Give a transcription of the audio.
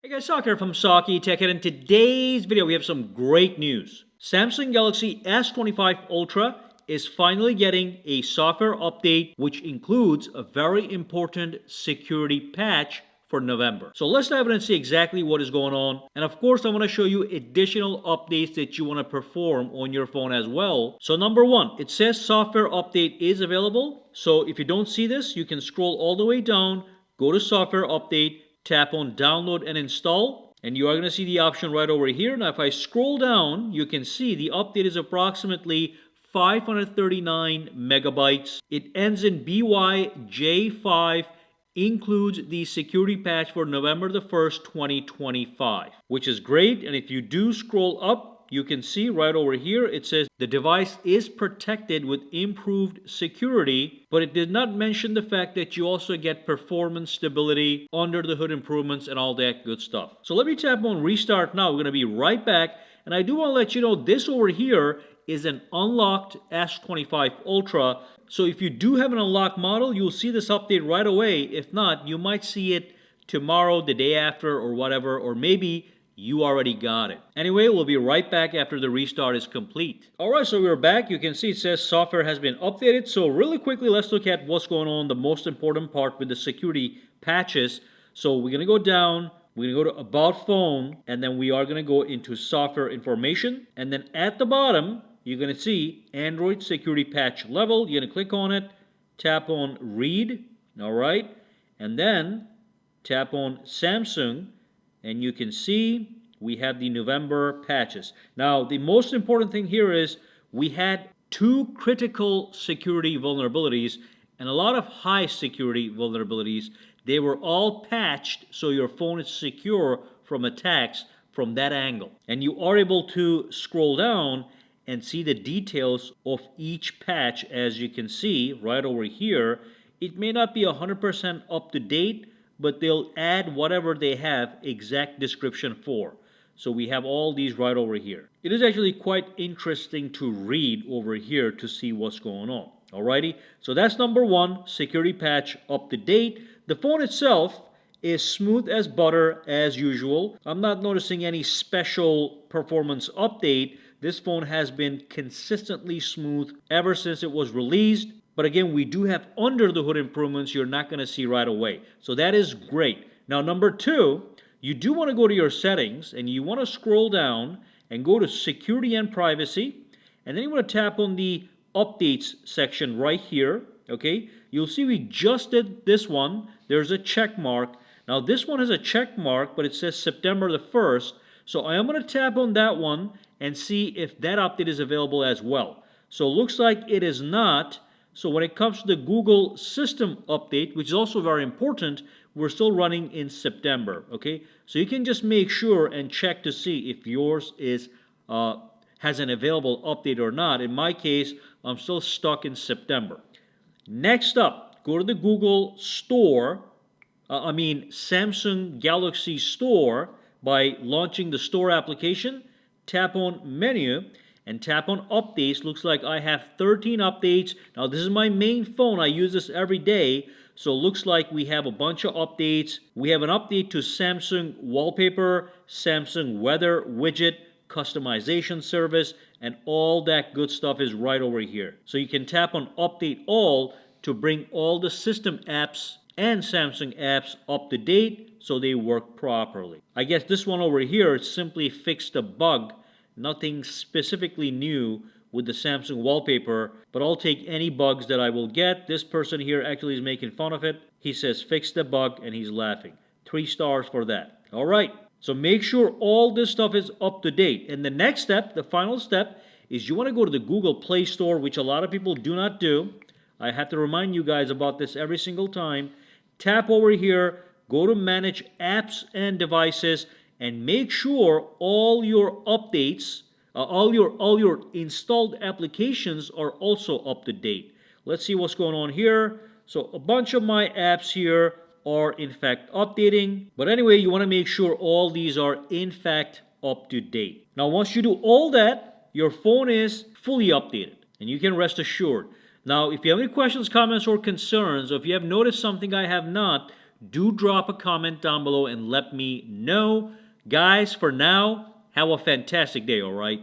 Hey guys, Sak here from sakitech, and in today's video we have some great news. Samsung Galaxy S25 Ultra is finally getting a software update which includes a very important security patch for November. So let's dive in and see exactly what is going on. And of course, I want to show you additional updates that you want to perform on your phone as well. So number one, it says software update is available. So if you don't see this, you can scroll all the way down, go to software update, tap on download and install, and you are going to see the option right over here. Now if I scroll down, you can see the update is approximately 539 megabytes. It ends in BYJ5, includes the security patch for November the 1st, 2025, which is great. And if you do scroll up, you can see right over here, it says the device is protected with improved security, but it did not mention the fact that you also get performance stability, under the hood improvements, and all that good stuff. So let me tap on restart now. We're going to be right back. And I do want to let you know this over here is an unlocked S25 Ultra. So if you do have an unlocked model, you'll see this update right away. If not, you might see it tomorrow, the day after, or whatever, or maybe you already got it. Anyway, we'll be right back after the restart is complete. Alright, so we're back. You can see it says software has been updated. So really quickly, let's look at what's going on, the most important part with the security patches. So we're going to go down, we're going to go to About Phone, and then we are going to go into Software Information. And then at the bottom, you're going to see Android Security Patch Level. You're going to click on it, tap on Read, alright, and then tap on Samsung. And you can see we have the November patches. Now, the most important thing here is we had two critical security vulnerabilities and a lot of high security vulnerabilities. They were all patched so your phone is secure from attacks from that angle. And you are able to scroll down and see the details of each patch. As you can see right over here, it may not be 100% up to date, but they'll add whatever they have exact description for. So we have all these right over here. It is actually quite interesting to read over here to see what's going on. Alrighty, so that's number one, security patch up to date. The phone itself is smooth as butter as usual. I'm not noticing any special performance update. This phone has been consistently smooth ever since it was released. But again, we do have under the hood improvements you're not going to see right away. So that is great. Now, number two, you do want to go to your settings and you want to scroll down and go to security and privacy. And then you want to tap on the updates section right here. Okay, you'll see we just did this one. There's a check mark. Now, this one has a check mark, but it says September the 1st. So I am going to tap on that one and see if that update is available as well. So it looks like it is not. So when it comes to the Google system update, which is also very important, we're still running in September, okay? So you can just make sure and check to see if yours is has an available update or not. In my case, I'm still stuck in September. Next up, go to the Google Store, Samsung Galaxy Store by launching the Store application. Tap on Menu and tap on updates. Looks like I have 13 updates. Now this is my main phone. I use this every day. So looks like we have a bunch of updates. We have an update to Samsung Wallpaper, Samsung Weather Widget, Customization Service, and all that good stuff is right over here. So you can tap on Update All to bring all the system apps and Samsung apps up to date so they work properly. I guess this one over here simply fixed a bug. Nothing specifically new with the Samsung wallpaper, but I'll take any bugs that I will get. This person here actually is making fun of it. He says fix the bug and he's laughing. 3 stars for that. Alright, so make sure all this stuff is up to date. And the next step, the final step, is you want to go to the Google Play Store, which a lot of people do not do. I have to remind you guys about this every single time. Tap over here, go to Manage Apps and Devices, and make sure all your updates, all your installed applications are also up to date. Let's see what's going on here. So a bunch of my apps here are in fact updating. But anyway, you want to make sure all these are in fact up to date. Now, once you do all that, your phone is fully updated, and you can rest assured. Now, if you have any questions, comments, or concerns, or if you have noticed something I have not, do drop a comment down below and let me know. Guys, for now, have a fantastic day, alright?